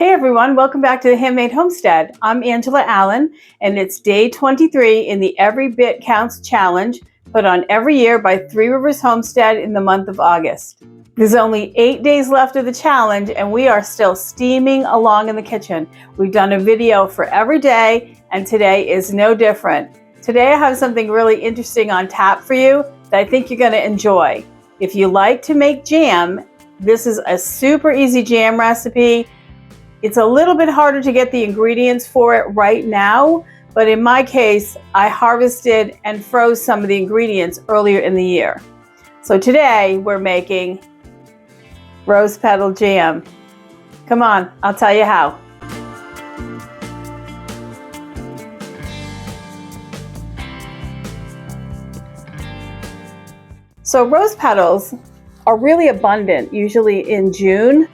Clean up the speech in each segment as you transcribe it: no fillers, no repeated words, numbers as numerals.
Hey everyone, welcome back to the Handmade Homestead. I'm Angela Allen, and it's day 23 in the Every Bit Counts Challenge, put on every year by Three Rivers Homestead in the month of August. There's only 8 days left of the challenge, and we are still steaming along in the kitchen. We've done a video for every day, and today is no different. Today I have something really interesting on tap for you that I think you're going to enjoy. If you like to make jam, this is a super easy jam recipe. It's a little bit harder to get the ingredients for it right now, but in my case, I harvested and froze some of the ingredients earlier in the year. So today we're making rose petal jam. Come on, I'll tell you how. So rose petals are really abundant, usually in June.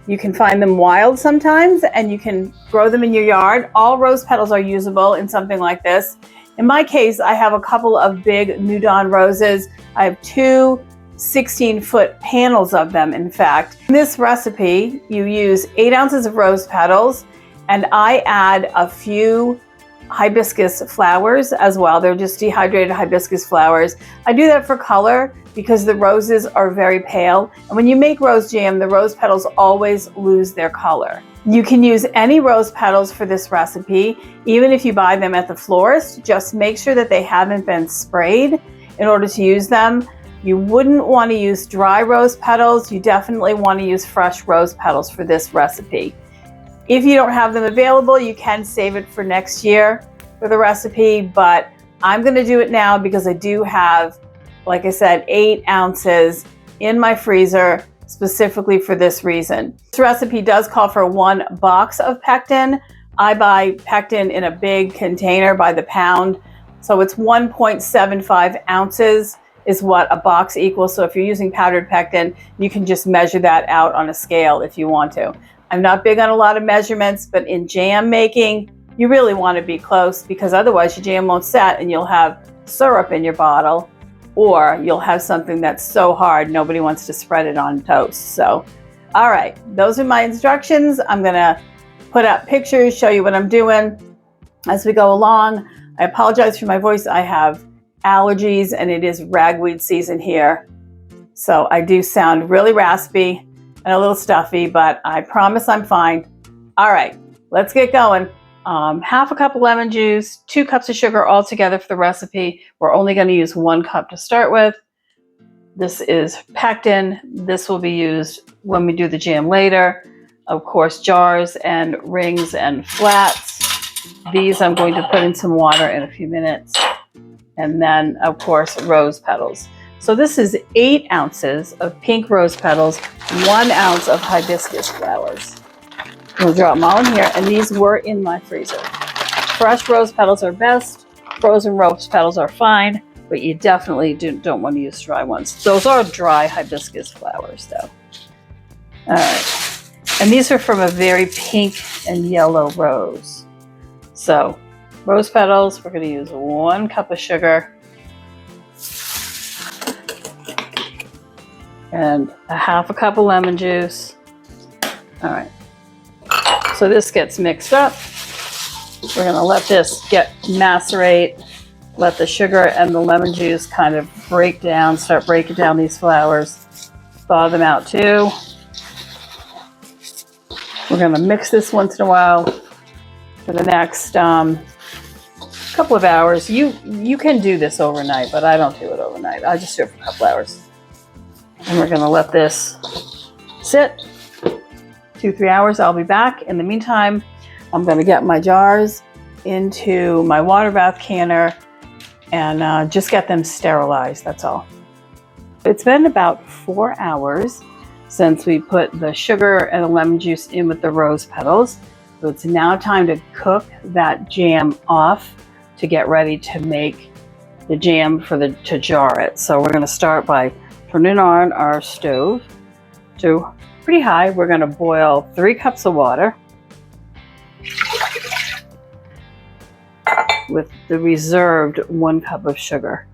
You can find them wild sometimes, and you can grow them in your yard. All rose petals are usable in something like this. In my case, I have a couple of big New Dawn roses. I have two 16-foot panels of them, in fact. In this recipe, you use 8 ounces of rose petals, and I add a few hibiscus flowers as well. They're just dehydrated hibiscus flowers. I do that for color because the roses are very pale. And when you make rose jam, the rose petals always lose their color. You can use any rose petals for this recipe, even if you buy them at the florist. Just make sure that they haven't been sprayed in order to use them. You wouldn't want to use dry rose petals. You definitely want to use fresh rose petals for this recipe. If you don't have them available, you can save it for next year for the recipe, but I'm going to do it now because I do have, like I said, 8 ounces in my freezer specifically for this reason. This recipe does call for 1 box of pectin. I buy pectin in a big container by the pound, so it's 1.75 ounces is what a box equals. So if you're using powdered pectin, you can just measure that out on a scale if you want to. I'm not big on a lot of measurements, but in jam making, you really want to be close because otherwise your jam won't set and you'll have syrup in your bottle, or you'll have something that's so hard nobody wants to spread it on toast. So, all right, those are my instructions. I'm gonna put up pictures, show you what I'm doing as we go along. I apologize for my voice. I have allergies and it is ragweed season here. So I do sound really raspy and a little stuffy, but I promise I'm fine. All right, let's get going. Half a cup of lemon juice, 2 cups of sugar all together for the recipe. We're only going to use 1 cup to start with. This is pectin. This will be used when we do the jam later. Of course, jars and rings and flats. These I'm going to put in some water in a few minutes. And then, of course, rose petals. So this is 8 ounces of pink rose petals, 1 ounce of hibiscus flowers. We'll drop them all in here, and these were in my freezer. Fresh rose petals are best. Frozen rose petals are fine, but you definitely don't want to use dry ones. Those are dry hibiscus flowers, though. All right. And these are from a very pink and yellow rose. So rose petals, we're going to use 1 cup of sugar and a half a cup of lemon juice. All right. So this gets mixed up. We're going to let this get macerate, let the sugar and the lemon juice kind of start breaking down these flowers. Thaw them out too. We're going to mix this once in a while for the next couple of hours. You can do this overnight, but I don't do it overnight. I just do it for a couple hours. And we're going to let this sit 2-3 hours. I'll be back. In the meantime, I'm going to get my jars into my water bath canner and just get them sterilized. That's all. It's been about 4 hours since we put the sugar and the lemon juice in with the rose petals. So it's now time to cook that jam off to get ready to make the jam to jar it. So we're going to start by turning on our stove to pretty high. We're going to boil 3 cups of water with the reserved 1 cup of sugar.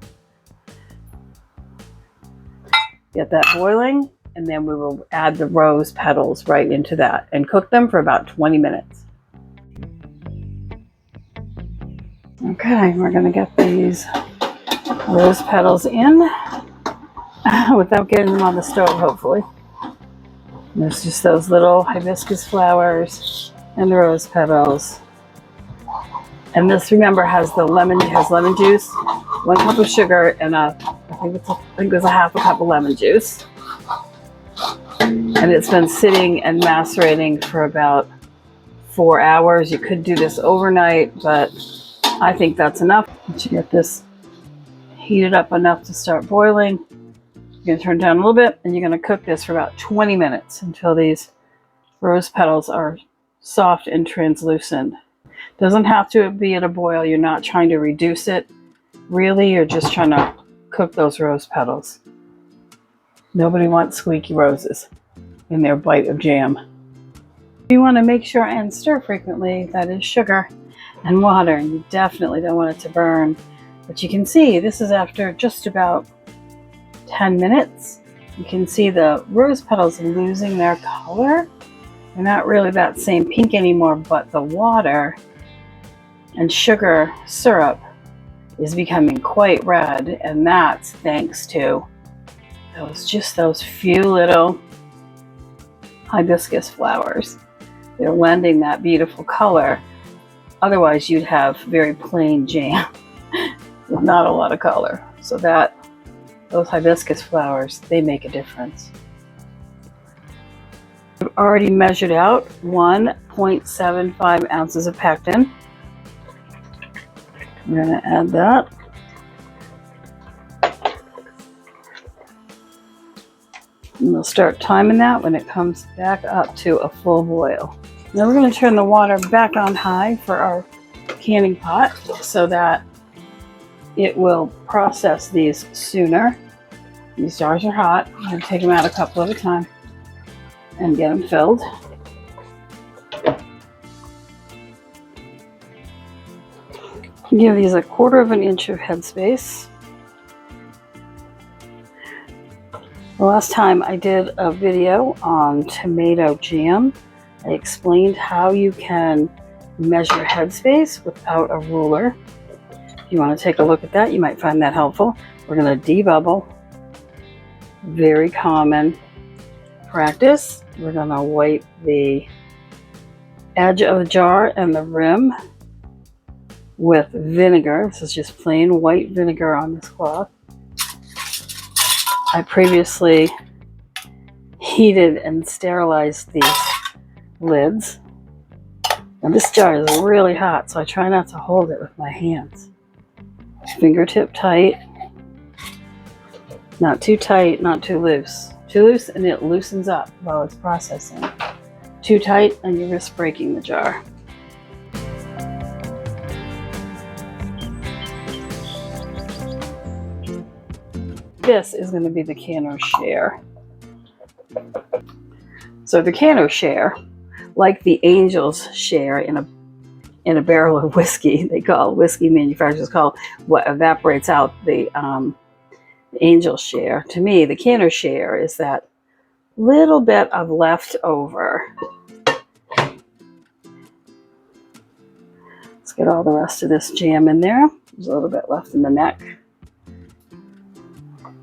Get that boiling. and then we will add the rose petals right into that and cook them for about 20 minutes. Okay, we're going to get these rose petals in without getting them on the stove, hopefully. And there's just those little hibiscus flowers and the rose petals. And this, remember, has lemon juice, 1 cup of sugar, and I think it was a half a cup of lemon juice. And it's been sitting and macerating for about 4 hours. You could do this overnight, but I think that's enough. Once you get this heated up enough to start boiling, you're going to turn it down a little bit, and you're going to cook this for about 20 minutes until these rose petals are soft and translucent. Doesn't have to be at a boil. You're not trying to reduce it. Really, you're just trying to cook those rose petals. Nobody wants squeaky roses in their bite of jam. You want to make sure and stir frequently. That is sugar and water, and you definitely don't want it to burn. But you can see this is after just about 10 minutes. You can see the rose petals losing their color. They're not really that same pink anymore, but the water and sugar syrup is becoming quite red, and that's thanks to those few little hibiscus flowers. They're lending that beautiful color. Otherwise, you'd have very plain jam with not a lot of color. So those hibiscus flowers, they make a difference. I've already measured out 1.75 ounces of pectin. I'm going to add that. And we'll start timing that when it comes back up to a full boil. Now we're going to turn the water back on high for our canning pot so that it will process these sooner. These jars are hot. I'm going to take them out a couple at a time and get them filled. Give these a 1/4 inch of headspace. The last time I did a video on tomato jam, I explained how you can measure headspace without a ruler. If you want to take a look at that, you might find that helpful. We're going to debubble. Very common practice. We're going to wipe the edge of the jar and the rim with vinegar. This is just plain white vinegar on this cloth. I previously heated and sterilized these lids. Now this jar is really hot, so I try not to hold it with my hands. Fingertip tight. Not too tight, not too loose. Too loose and it loosens up while it's processing. Too tight and you risk breaking the jar. This is going to be the canner share. So the canner share, like the angel's share in a barrel of whiskey, whiskey manufacturers call what evaporates out the angel's share. To me, the canner share is that little bit of leftover. Let's get all the rest of this jam in there. There's a little bit left in the neck.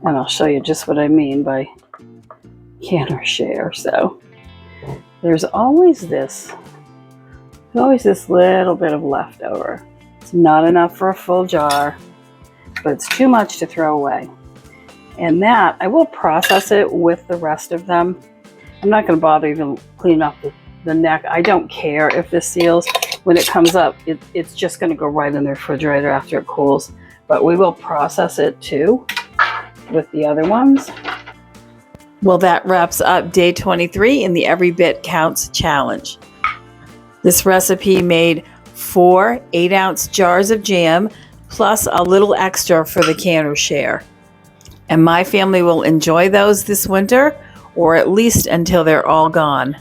And I'll show you just what I mean by canner share. So there's always this little bit of leftover. It's not enough for a full jar, but it's too much to throw away. And that, I will process it with the rest of them. I'm not going to bother even cleaning up the neck. I don't care if this seals. When it comes up, it's just going to go right in the refrigerator after it cools. But we will process it too with the other ones. Well, that wraps up day 23 in the Every Bit Counts challenge. This recipe made 4 8-ounce jars of jam plus a little extra for the canner share. And my family will enjoy those this winter, or at least until they're all gone.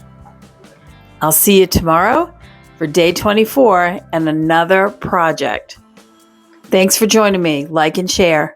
I'll see you tomorrow for day 24 and another project. Thanks for joining me. Like and share.